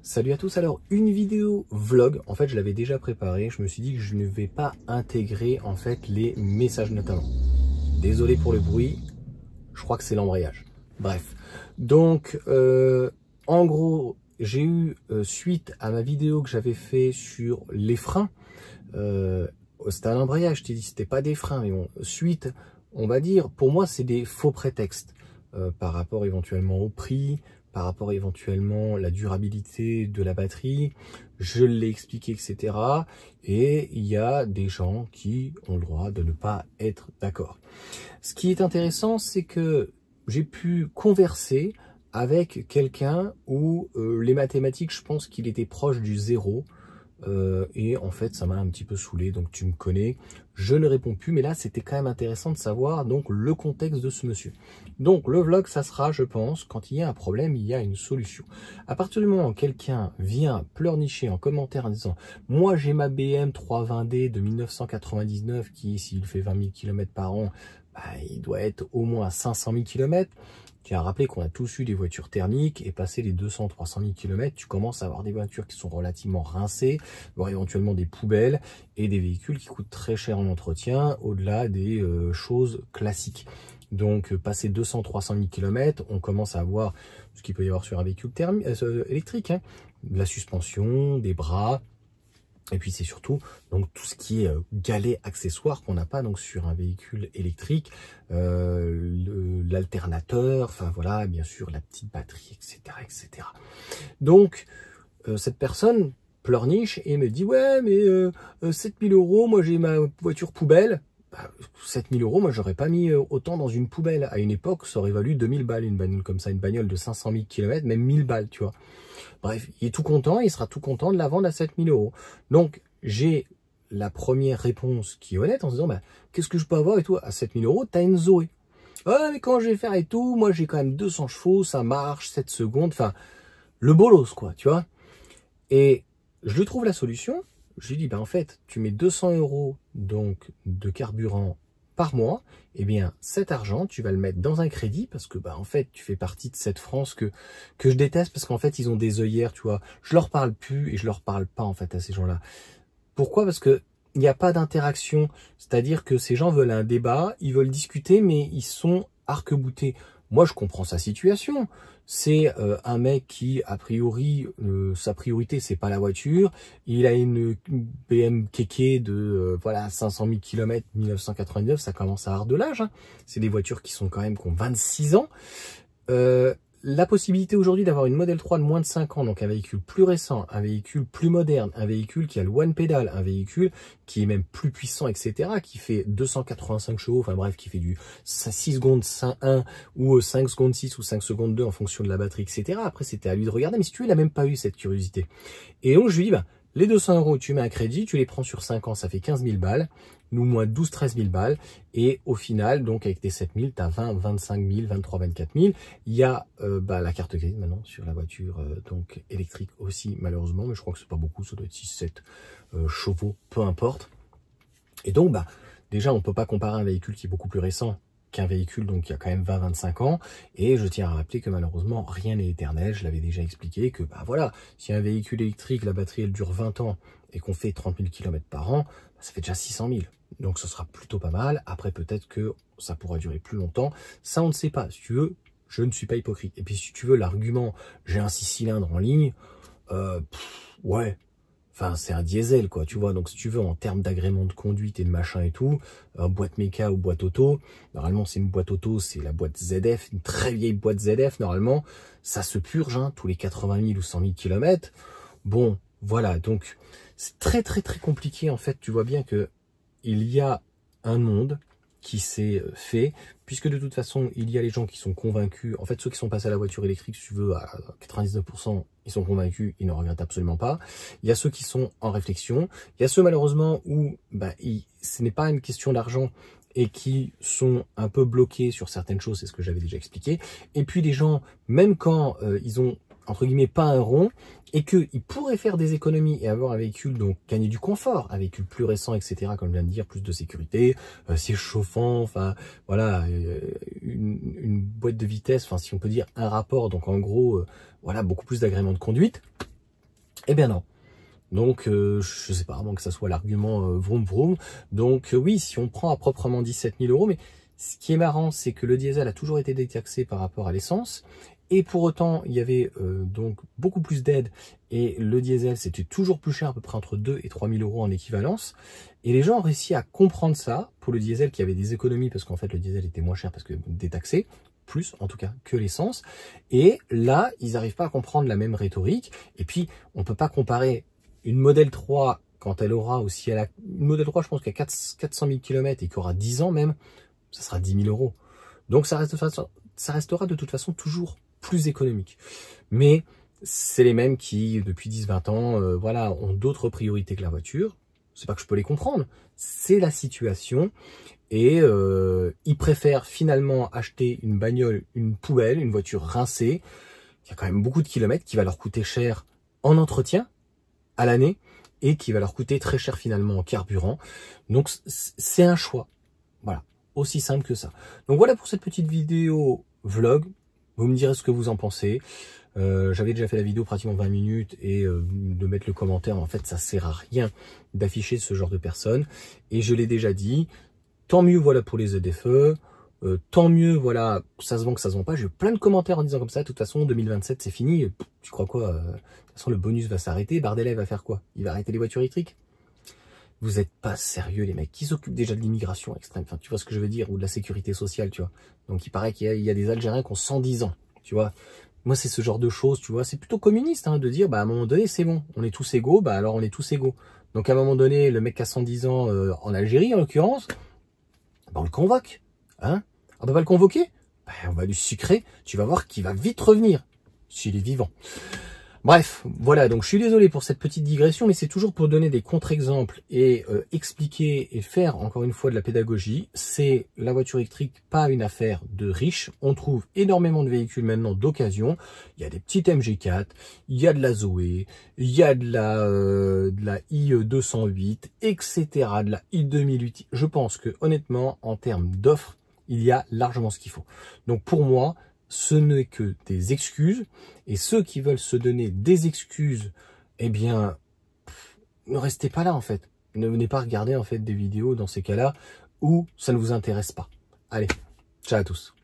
Salut à tous, alors une vidéo vlog, en fait je l'avais déjà préparée, je me suis dit que je ne vais pas intégrer en fait les messages notamment. Désolé pour le bruit, je crois que c'est l'embrayage. Bref, donc en gros j'ai eu suite à ma vidéo que j'avais fait sur les freins, c'était un embrayage, je t'ai dit c'était pas des freins, mais bon, suite on va dire, pour moi c'est des faux prétextes par rapport éventuellement au prix, par rapport éventuellement à la durabilité de la batterie, je l'ai expliqué, etc. Et il y a des gens qui ont le droit de ne pas être d'accord. Ce qui est intéressant, c'est que j'ai pu converser avec quelqu'un où les mathématiques, je pense qu'il était proche du zéro. Et en fait ça m'a un petit peu saoulé, donc tu me connais, je ne réponds plus, mais là c'était quand même intéressant de savoir donc le contexte de ce monsieur. Donc le vlog ça sera, je pense, quand il y a un problème, il y a une solution. À partir du moment où quelqu'un vient pleurnicher en commentaire en disant moi j'ai ma BM 320D de 1999 qui, s'il fait 20 000 km par an, bah, il doit être au moins à 500 000 km. Tu as rappelé qu'on a tous eu des voitures thermiques et passé les 200-300 000 km, tu commences à avoir des voitures qui sont relativement rincées, voire éventuellement des poubelles et des véhicules qui coûtent très cher en entretien au-delà des choses classiques. Donc passer 200-300 000 km, on commence à avoir ce qu'il peut y avoir sur un véhicule électrique, hein, de la suspension, des bras. Et puis c'est surtout donc tout ce qui est galets accessoires qu'on n'a pas donc sur un véhicule électrique, l'alternateur, enfin voilà, bien sûr la petite batterie, etc., etc. Donc cette personne pleurniche et me dit ouais mais 7000 €, moi j'ai ma voiture poubelle. Bah, 7000 €, moi j'aurais pas mis autant dans une poubelle. À une époque ça aurait valu 2000 balles une bagnole comme ça, une bagnole de 500 000 km, même 1000 balles, tu vois. Bref, il est tout content, il sera tout content de la vendre à 7000 €. Donc, j'ai la première réponse qui est honnête en se disant, bah, qu'est-ce que je peux avoir et tout? À 7000 €, t'as une Zoé. Ouais, mais comment je vais faire et tout? Moi, j'ai quand même 200 chevaux, ça marche, 7 secondes, enfin, le bolos, quoi, tu vois. Et je lui trouve la solution. Je lui dis, bah, en fait, tu mets 200 € donc de carburant par mois, eh bien cet argent tu vas le mettre dans un crédit parce que bah en fait tu fais partie de cette France que je déteste parce qu'en fait ils ont des œillères, tu vois. Je leur parle plus et je leur parle pas en fait à ces gens-là. Pourquoi? Parce que il n'y a pas d'interaction, c'est-à-dire que ces gens veulent un débat, ils veulent discuter mais ils sont arc-boutés. Moi je comprends sa situation. C'est un mec qui, a priori, sa priorité, c'est pas la voiture. Il a une BM kéké de voilà 500 000 km 1999, ça commence à avoir de l'âge. Hein. C'est des voitures qui sont quand même qui ont 26 ans. La possibilité aujourd'hui d'avoir une Model 3 de moins de 5 ans, donc un véhicule plus récent, un véhicule plus moderne, un véhicule qui a le one pedal, un véhicule qui est même plus puissant, etc., qui fait 285 chevaux, enfin bref, qui fait du 6 secondes 1 ou 5 secondes 6 ou 5 secondes 2 en fonction de la batterie, etc. Après, c'était à lui de regarder, mais si tu veux, il n'a même pas eu cette curiosité. Et donc, je lui dis, bah, les 200 €, tu mets un crédit, tu les prends sur 5 ans, ça fait 15 000 balles. Nous, moins 12-13 000 balles. Et au final, donc avec tes 7 000, tu as 20, 25 000, 23, 24 000. Il y a bah, la carte grise maintenant sur la voiture donc électrique aussi, malheureusement. Mais je crois que c'est pas beaucoup, ça doit être 6-7 chevaux, peu importe. Et donc, bah, déjà, on peut pas comparer un véhicule qui est beaucoup plus récent qu'un véhicule donc qui a quand même 20-25 ans. Et je tiens à rappeler que malheureusement, rien n'est éternel. Je l'avais déjà expliqué que bah voilà, si un véhicule électrique, la batterie elle dure 20 ans et qu'on fait 30 000 km par an, bah, ça fait déjà 600 000. Donc ce sera plutôt pas mal. Après peut-être que ça pourra durer plus longtemps. Ça on ne sait pas. Si tu veux, je ne suis pas hypocrite. Et puis si tu veux l'argument, j'ai un 6 cylindres en ligne, ouais. Enfin, c'est un diesel, quoi, tu vois. Donc, si tu veux, en termes d'agrément de conduite et de machin et tout, boîte méca ou boîte auto, normalement, c'est une boîte auto, c'est la boîte ZF, une très vieille boîte ZF, normalement, ça se purge, hein, tous les 80 000 ou 100 000 km. Bon, voilà, donc, c'est très, très, très compliqué, en fait. Tu vois bien que il y a un monde qui s'est fait, puisque de toute façon, il y a les gens qui sont convaincus. En fait, ceux qui sont passés à la voiture électrique, si tu veux, à 99%, ils sont convaincus, ils ne regrettent absolument pas. Il y a ceux qui sont en réflexion. Il y a ceux, malheureusement, où bah, ce n'est pas une question d'argent et qui sont un peu bloqués sur certaines choses, c'est ce que j'avais déjà expliqué. Et puis, des gens, même quand ils ont entre guillemets pas un rond et qu'ils pourraient faire des économies et avoir un véhicule, donc gagner du confort, un véhicule plus récent, etc., comme je viens de dire, plus de sécurité, siège chauffant, enfin voilà, une boîte de vitesse, enfin si on peut dire un rapport, donc en gros, voilà, beaucoup plus d'agrément de conduite. Eh bien non. Donc, je sais pas, à moins que ça soit l'argument vroom vroom. Donc oui, si on prend à proprement dit 7 000 euros, mais ce qui est marrant, c'est que le diesel a toujours été détaxé par rapport à l'essence. Et pour autant, il y avait donc beaucoup plus d'aides. Et le diesel, c'était toujours plus cher, à peu près entre 2 et 3 000 euros en équivalence. Et les gens ont réussi à comprendre ça. Pour le diesel, qui avait des économies, parce qu'en fait, le diesel était moins cher parce que détaxé. Plus en tout cas que l'essence. Et là, ils n'arrivent pas à comprendre la même rhétorique. Et puis, on peut pas comparer une Model 3, quand elle aura aussi, une Model 3, je pense qu'à 400 000 km et qui aura 10 ans même, ça sera 10 000 euros. Donc ça restera de toute façon toujours plus économique. Mais c'est les mêmes qui, depuis 10-20 ans, voilà, ont d'autres priorités que la voiture. C'est pas que je peux les comprendre, c'est la situation. Et ils préfèrent finalement acheter une bagnole, une poubelle, une voiture rincée, qui a quand même beaucoup de kilomètres, qui va leur coûter cher en entretien, à l'année, et qui va leur coûter très cher finalement en carburant. Donc c'est un choix. Voilà, aussi simple que ça. Donc voilà pour cette petite vidéo vlog. Vous me direz ce que vous en pensez. J'avais déjà fait la vidéo pratiquement 20 minutes et de mettre le commentaire, en fait ça sert à rien d'afficher ce genre de personnes. Et je l'ai déjà dit, tant mieux voilà pour les ZFE. Tant mieux, voilà, ça se vend que ça se vend pas. J'ai eu plein de commentaires en disant comme ça, de toute façon, 2027, c'est fini. Tu crois quoi? De toute façon, le bonus va s'arrêter. Bardella va faire quoi? Il va arrêter les voitures électriques? Vous êtes pas sérieux, les mecs. Qui s'occupent déjà de l'immigration extrême? Enfin, tu vois ce que je veux dire? Ou de la sécurité sociale, tu vois. Donc, il paraît qu'il y a des Algériens qui ont 110 ans, tu vois. Moi, c'est ce genre de choses, tu vois. C'est plutôt communiste, hein, de dire, bah, à un moment donné, c'est bon. On est tous égaux, bah, alors on est tous égaux. Donc, à un moment donné, le mec qui a 110 ans, en Algérie, en l'occurrence, bah, on le convoque, hein. On va pas le convoquer, ben, on va lui sucrer, tu vas voir qu'il va vite revenir, s'il est vivant. Bref, voilà, donc je suis désolé pour cette petite digression, mais c'est toujours pour donner des contre-exemples et expliquer et faire encore une fois de la pédagogie. C'est la voiture électrique, pas une affaire de riches. On trouve énormément de véhicules maintenant d'occasion. Il y a des petites MG4, il y a de la Zoé, il y a de la i208, etc., de la i2008. Je pense que honnêtement, en termes d'offres, il y a largement ce qu'il faut. Donc pour moi, ce n'est que des excuses. Et ceux qui veulent se donner des excuses, eh bien, ne restez pas là en fait. Ne venez pas regarder en fait des vidéos dans ces cas-là où ça ne vous intéresse pas. Allez, ciao à tous.